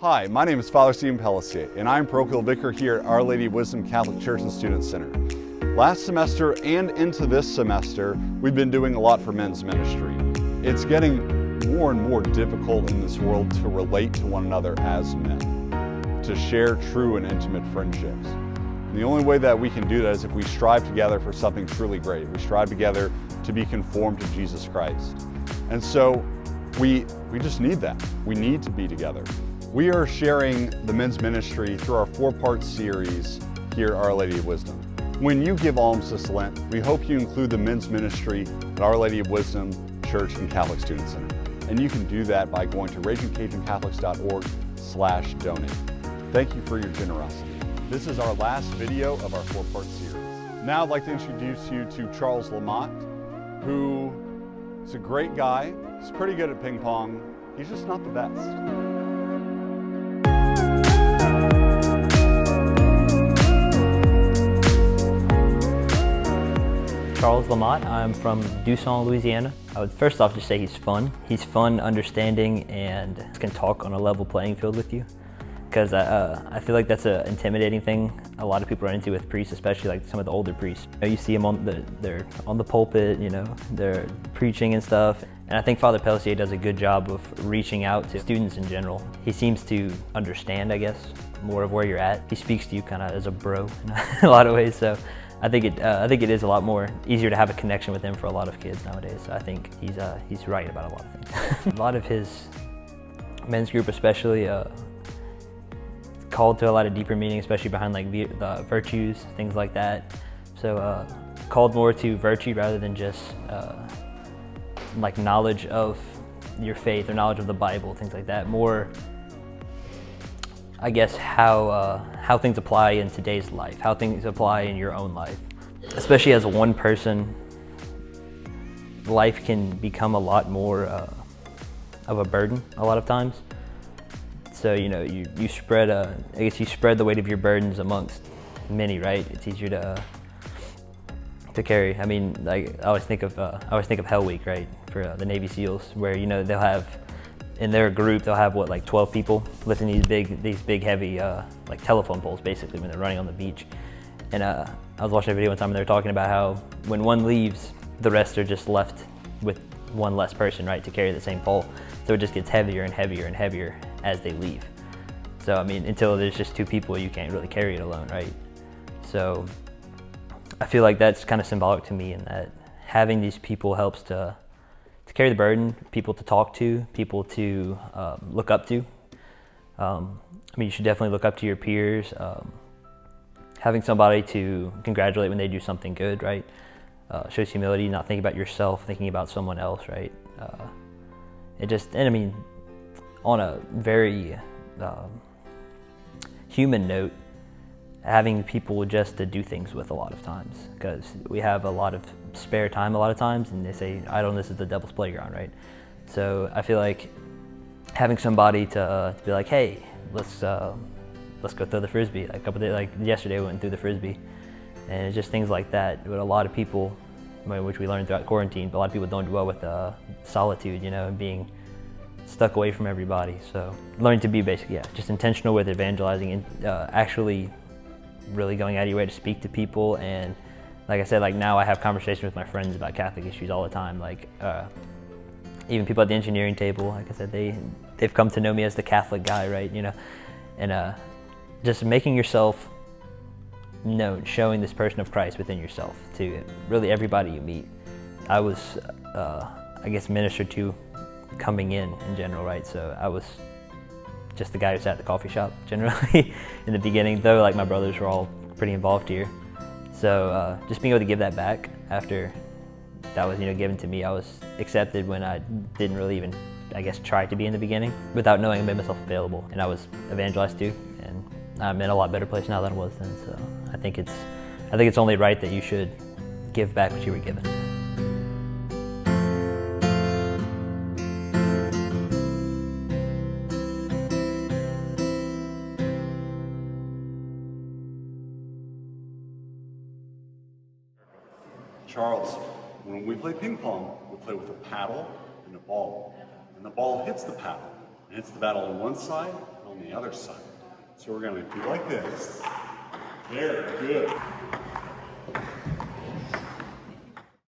Hi, my name is Father Stephen Pellessier, and I'm parochial vicar here at Our Lady of Wisdom Catholic Church and Student Center. Last semester and into this semester, we've been doing a lot for men's ministry. It's getting more and more difficult in this world to relate to one another as men, to share true and intimate friendships. And the only way that we can do that is if we strive together for something truly great. We strive together to be conformed to Jesus Christ. And so we just need that. We need to be together. We are sharing the men's ministry through our 4-part series here at Our Lady of Wisdom. When you give alms this Lent, we hope you include the men's ministry at Our Lady of Wisdom Church and Catholic Student Center. And you can do that by going to ragincajuncatholics.org/donate. Thank you for your generosity. This is our last video of our 4-part series. Now I'd like to introduce you to Charles LaMotte, who is a great guy. He's pretty good at ping pong. He's just not the best. Charles LaMotte. I'm from Dusson, Louisiana. I would first off just say he's fun. He's fun, understanding, and can talk on a level playing field with you. Because I feel like that's an intimidating thing a lot of people run into with priests, especially like some of the older priests. You see them they're on the pulpit, they're preaching and stuff. And I think Father Pellessier does a good job of reaching out to students in general. He seems to understand, I guess, more of where you're at. He speaks to you kind of as a bro in a lot of ways. So I think it is a lot more easier to have a connection with him for a lot of kids nowadays. So I think he's right about a lot of things. A lot of his men's group, especially, called to a lot of deeper meaning, especially behind like the virtues, things like that. So called more to virtue rather than just like knowledge of your faith or knowledge of the Bible, things like that. More, I guess, how things apply in today's life, how things apply in your own life. Especially as one person, life can become a lot more of a burden a lot of times. So you spread you spread the weight of your burdens amongst many, right? It's easier to carry. I mean, like I always think of Hell Week, right, for the Navy SEALs, where they'll have in their group they'll have like 12 people lifting these big heavy like telephone poles basically when they're running on the beach. And I was watching a video one time and they were talking about how when one leaves, the rest are just left with one less person, right, to carry the same pole. So it just gets heavier and heavier and heavier as they leave. So I mean, until there's just 2 people, you can't really carry it alone, right? So I feel like that's kind of symbolic to me in that having these people helps to carry the burden, people to talk to, people to look up to. I mean, you should definitely look up to your peers. Having somebody to congratulate when they do something good, right? Shows humility, not thinking about yourself, thinking about someone else, right? And I mean, on a very human note, having people just to do things with a lot of times, because we have a lot of spare time a lot of times, and they say idleness is the devil's playground, right? So I feel like having somebody to be like, hey, let's go throw the frisbee. Like a couple days, like yesterday, we went and threw the frisbee, and it's just things like that. But a lot of people, which we learned throughout quarantine, but a lot of people don't do well with solitude, and being stuck away from everybody. So learning to be basically, just intentional with evangelizing and actually really going out of your way to speak to people. And like I said, like now I have conversations with my friends about Catholic issues all the time. Like even people at the engineering table, like I said, they've come to know me as the Catholic guy, right? And just making yourself known, showing this person of Christ within yourself to really everybody you meet. I was, I guess, ministered to coming in general, right? So I was just the guy who sat at the coffee shop generally in the beginning, though like my brothers were all pretty involved here. So just being able to give that back after that was given to me. I was accepted when I didn't really even, I guess, try to be in the beginning. Without knowing, I made myself available, and I was evangelized too, and I'm in a lot better place now than I was then. So I think it's only right that you should give back what you were given. Charles, when we play ping pong, we play with a paddle and a ball. And the ball hits the paddle. It hits the paddle on one side and on on the other side. So we're gonna do like this. There, good.